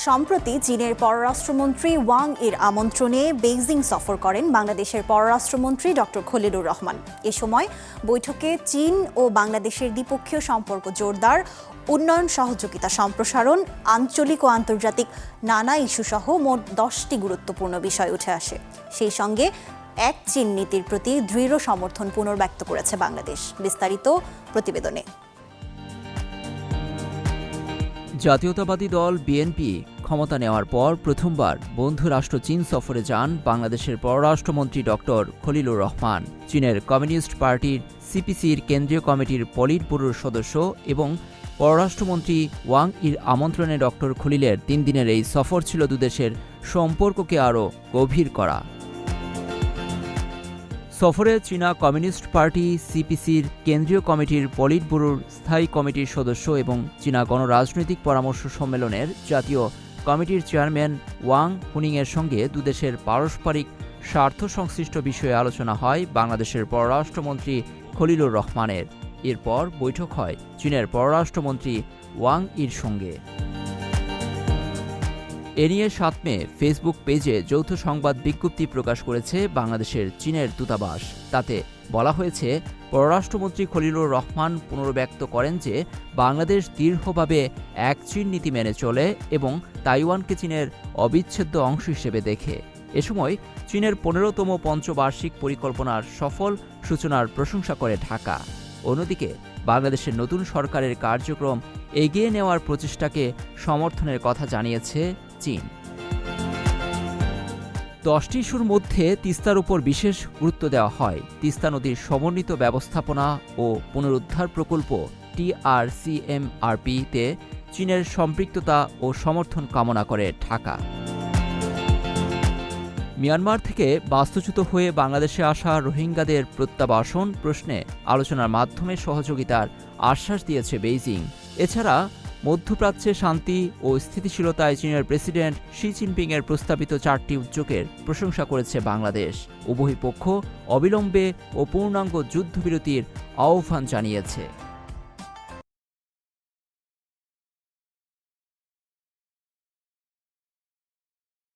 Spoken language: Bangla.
সম্প্রতি চীনের পররাষ্ট্রমন্ত্রী ওয়াং এর আমন্ত্রণে বেইজিং সফর করেন বাংলাদেশের পররাষ্ট্রমন্ত্রী ডক্টর খলিলুর রহমান। এ সময় বৈঠকে চীন ও বাংলাদেশের দ্বিপক্ষীয় সম্পর্ক জোরদার, উন্নয়ন সহযোগিতা সম্প্রসারণ, আঞ্চলিক ও আন্তর্জাতিক নানা ইস্যুসহ মোট 10টি গুরুত্বপূর্ণ বিষয় উঠে আসে। সেই সঙ্গে এক চীন নীতির প্রতি দৃঢ় সমর্থন পুনর্ব্যক্ত করেছে বাংলাদেশ। বিস্তারিত প্রতিবেদনে। জাতীয়তাবাদী দল বিএনপি ক্ষমতা নেওয়ার পর প্রথমবার বন্ধু রাষ্ট্র চীন সফরে যান বাংলাদেশের পররাষ্ট্রমন্ত্রী ডক্টর খলিলুর রহমান। চীনের কমিউনিস্ট পার্টির সিপিসির কেন্দ্রীয় কমিটির পলিট ব্যুরোর সদস্য এবং পররাষ্ট্রমন্ত্রী ওয়াং ইর আমন্ত্রণে ডক্টর খলিলের 3 দিনের এই সফর ছিল দুদেশের সম্পর্ককে আরও গভীর করা। সফরে চীনা কমিউনিস্ট পার্টি সিপিসির কেন্দ্রীয় কমিটির পলিট ব্যুরোর স্থায়ী কমিটির সদস্য এবং চীনা গণরাজনৈতিক পরামর্শ সম্মেলনের জাতীয় কমিটির চেয়ারম্যান ওয়াং হুনিংয়ের সঙ্গে দুদেশের পারস্পরিক স্বার্থ সংশ্লিষ্ট বিষয়ে আলোচনা হয় বাংলাদেশের পররাষ্ট্রমন্ত্রী খলিলুর রহমানের। এরপর বৈঠক হয় চীনের পররাষ্ট্রমন্ত্রী ওয়াং ইর সঙ্গে। এ নিয়ে 7 মে ফেসবুক পেজে যৌথ সংবাদ বিজ্ঞপ্তি প্রকাশ করেছে বাংলাদেশের চীনের দূতাবাস। তাতে বলা হয়েছে, পররাষ্ট্রমন্ত্রী খলিলুর রহমান পুনর্ব্যক্ত করেন যে বাংলাদেশ দৃঢ়ভাবে এক চীন নীতি মেনে চলে এবং তাইওয়ানকে চীনের অবিচ্ছেদ্য অংশ হিসেবে দেখে। এ সময় চীনের 15তম পঞ্চবার্ষিক পরিকল্পনার সফল সূচনার প্রশংসা করে ঢাকা। অন্যদিকে বাংলাদেশের নতুন সরকারের কার্যক্রম এগিয়ে নেওয়ার প্রচেষ্টাকে সমর্থনের কথা জানিয়েছে চীন। 10টি ইস্যুর মধ্যে তিস্তার উপর বিশেষ গুরুত্ব দেওয়া হয়। তিস্তা নদীর সমন্বিত ব্যবস্থাপনা ও পুনরুদ্ধার প্রকল্প TRCMRP-তে চীনের সম্পৃক্ততা ও সমর্থন কামনা করে ঢাকা। মিয়ানমার থেকে বাস্তুচ্যুত হয়ে বাংলাদেশে আসা রোহিঙ্গাদের প্রত্যাবাসন প্রশ্নে আলোচনার মাধ্যমে সহযোগিতার আশ্বাস দিয়েছে বেইজিং। এছাড়া মধ্যপ্রাচ্যে শান্তি ও স্থিতিশীলতায় চীনের প্রেসিডেন্ট শি জিনপিংয়ের প্রস্তাবিত 4টি উদ্যোগের প্রশংসা করেছে বাংলাদেশ। উভয় পক্ষ অবিলম্বে ও পূর্ণাঙ্গ যুদ্ধবিরতির আহ্বান জানিয়েছে।